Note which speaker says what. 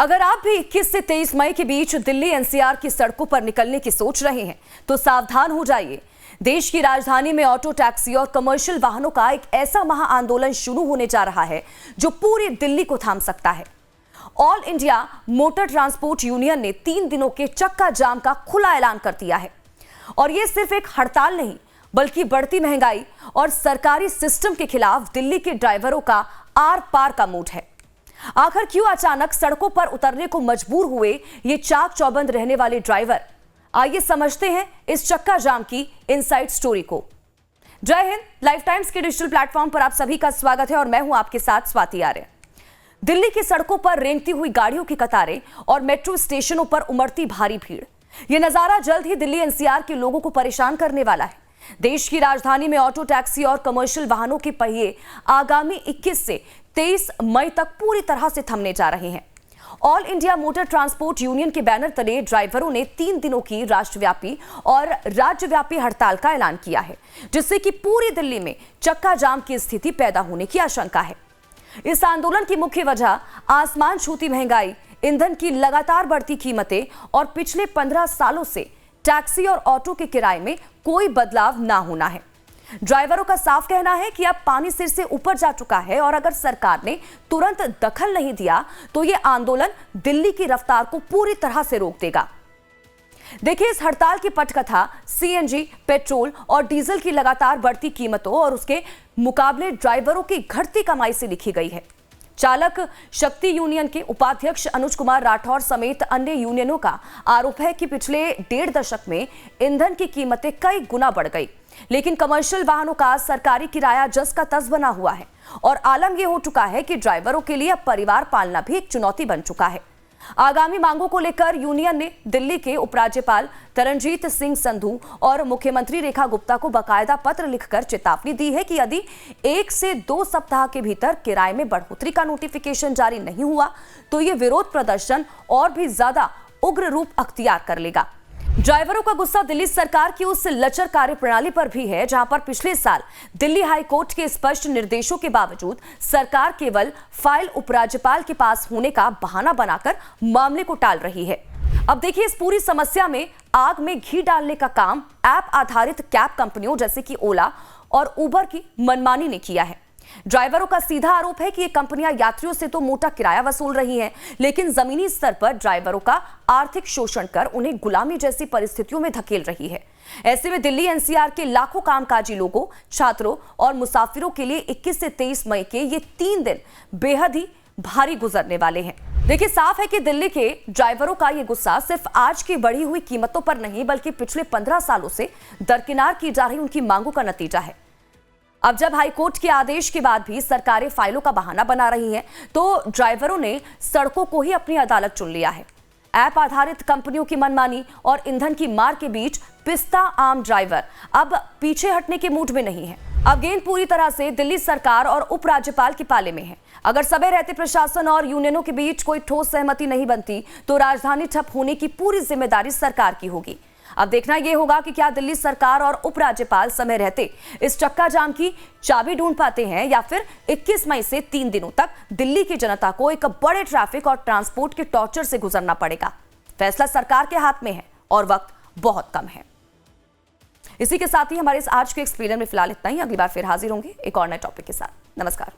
Speaker 1: अगर आप भी 21 से 23 मई के बीच दिल्ली एनसीआर की सड़कों पर निकलने की सोच रहे हैं तो सावधान हो जाइए। देश की राजधानी में ऑटो, टैक्सी और कमर्शियल वाहनों का एक ऐसा महा आंदोलन शुरू होने जा रहा है जो पूरी दिल्ली को थाम सकता है। All India motor transport union ने 3 दिनों के चक्का जाम का खुला ऐलान कर दिया है। और यह सिर्फ एक हड़ताल नहीं, बल्कि बढ़ती महंगाई और सरकारी सिस्टम के खिलाफ दिल्ली के ड्राइवरों का आर पार का मूड है। आखिर क्यों अचानक सड़कों पर उतरने को मजबूर हुए ये चाक चौबंद रहने वाले ड्राइवर? आइए समझते हैं इस चक्का जाम की इनसाइड स्टोरी को। जय हिंद। लाइफ टाइम्स के डिजिटल प्लेटफॉर्म पर आप सभी का स्वागत है और मैं हूं आपके साथ स्वाति आर्य। दिल्ली की सड़कों पर रेंगती हुई गाड़ियों की कतारें और मेट्रो स्टेशनों पर उमड़ती भारी भीड़, यह नजारा जल्द ही दिल्ली एनसीआर के लोगों को परेशान करने वाला है। देश की राजधानी में ऑटो, टैक्सी और कमर्शियल वाहनों के पहिए आगामी 21 से 23 मई तक पूरी तरह से थमने जा रहे हैं। All India motor transport union के बैनर तले ड्राइवरों ने 3 दिनों की राष्ट्रव्यापी और राज्यव्यापी हड़ताल का ऐलान किया है, जिससे कि पूरी दिल्ली में चक्का जाम की स्थिति पैदा होने की आशंका है। इस आंदोलन की मुख्य वजह आसमान छूती महंगाई, ईंधन की लगातार बढ़ती कीमतें और पिछले 15 सालों से टैक्सी और ऑटो के किराए में कोई बदलाव ना होना है। ड्राइवरों का साफ कहना है कि अब पानी सिर से ऊपर जा चुका है और अगर सरकार ने तुरंत दखल नहीं दिया तो यह आंदोलन दिल्ली की रफ्तार को पूरी तरह से रोक देगा। देखिए, इस हड़ताल की पटकथा सीएनजी, पेट्रोल और डीजल की लगातार बढ़ती कीमतों और उसके मुकाबले ड्राइवरों की घटती कमाई से लिखी गई है। चालक शक्ति यूनियन के उपाध्यक्ष अनुज कुमार राठौर समेत अन्य यूनियनों का आरोप है कि पिछले 1.5 दशक में ईंधन की कीमतें कई गुना बढ़ गई, लेकिन कमर्शियल वाहनों का सरकारी किराया जस का तस बना हुआ है और आलम यह हो चुका है कि ड्राइवरों के लिए अब परिवार पालना भी एक चुनौती बन चुका है। आगामी मांगों को लेकर यूनियन ने दिल्ली के उपराज्यपाल तरनजीत सिंह संधू और मुख्यमंत्री रेखा गुप्ता को बाकायदा पत्र लिखकर चेतावनी दी है कि यदि 1 से 2 सप्ताह के भीतर किराए में बढ़ोतरी का नोटिफिकेशन जारी नहीं हुआ तो ये विरोध प्रदर्शन और भी ज्यादा उग्र रूप अख्तियार कर लेगा। ड्राइवरों का गुस्सा दिल्ली सरकार की उस लचर कार्यप्रणाली पर भी है, जहां पर पिछले साल दिल्ली हाई कोर्ट के स्पष्ट निर्देशों के बावजूद सरकार केवल फाइल उपराज्यपाल के पास होने का बहाना बनाकर मामले को टाल रही है। अब देखिए, इस पूरी समस्या में आग में घी डालने का काम ऐप आधारित कैब कंपनियों जैसे कि ओला और उबर की मनमानी ने किया है। ड्राइवरों का सीधा आरोप है कि ये कंपनियां यात्रियों से तो मोटा किराया वसूल रही हैं, लेकिन जमीनी स्तर पर ड्राइवरों का आर्थिक शोषण कर उन्हें गुलामी जैसी परिस्थितियों में धकेल रही है। ऐसे में दिल्ली एनसीआर के लाखों कामकाजी लोगों, छात्रों और मुसाफिरों के लिए 21 से 23 मई के ये 3 दिन बेहद ही भारी गुजरने वाले हैं। देखिए, साफ है कि दिल्ली के ड्राइवरों का ये गुस्सा सिर्फ आज की बढ़ी हुई कीमतों पर नहीं, बल्कि पिछले 15 सालों से दरकिनार की जा रही उनकी मांगों का नतीजा है। अब जब हाईकोर्ट के आदेश के बाद भी सरकारें फाइलों का बहाना बना रही हैं, तो ड्राइवरों ने सड़कों को ही अपनी अदालत चुन लिया है। ऐप आधारित कंपनियों की मनमानी और ईंधन की मार के बीच पिसता आम ड्राइवर अब पीछे हटने के मूड में नहीं है। अब गेंद पूरी तरह से दिल्ली सरकार और उपराज्यपाल के पाले में है। अगर समय रहते प्रशासन और यूनियनों के बीच कोई ठोस सहमति नहीं बनती तो राजधानी ठप होने की पूरी जिम्मेदारी सरकार की होगी। अब देखना यह होगा कि क्या दिल्ली सरकार और उपराज्यपाल समय रहते इस चक्का जाम की चाबी ढूंढ पाते हैं या फिर 21 मई से 3 दिनों तक दिल्ली की जनता को एक बड़े ट्रैफिक और ट्रांसपोर्ट के टॉर्चर से गुजरना पड़ेगा। फैसला सरकार के हाथ में है और वक्त बहुत कम है। इसी के साथ ही हमारे इस आज के एक्सपीरियंस में फिलहाल इतना ही। अगली बार फिर हाजिर होंगे एक और नए टॉपिक के साथ। नमस्कार।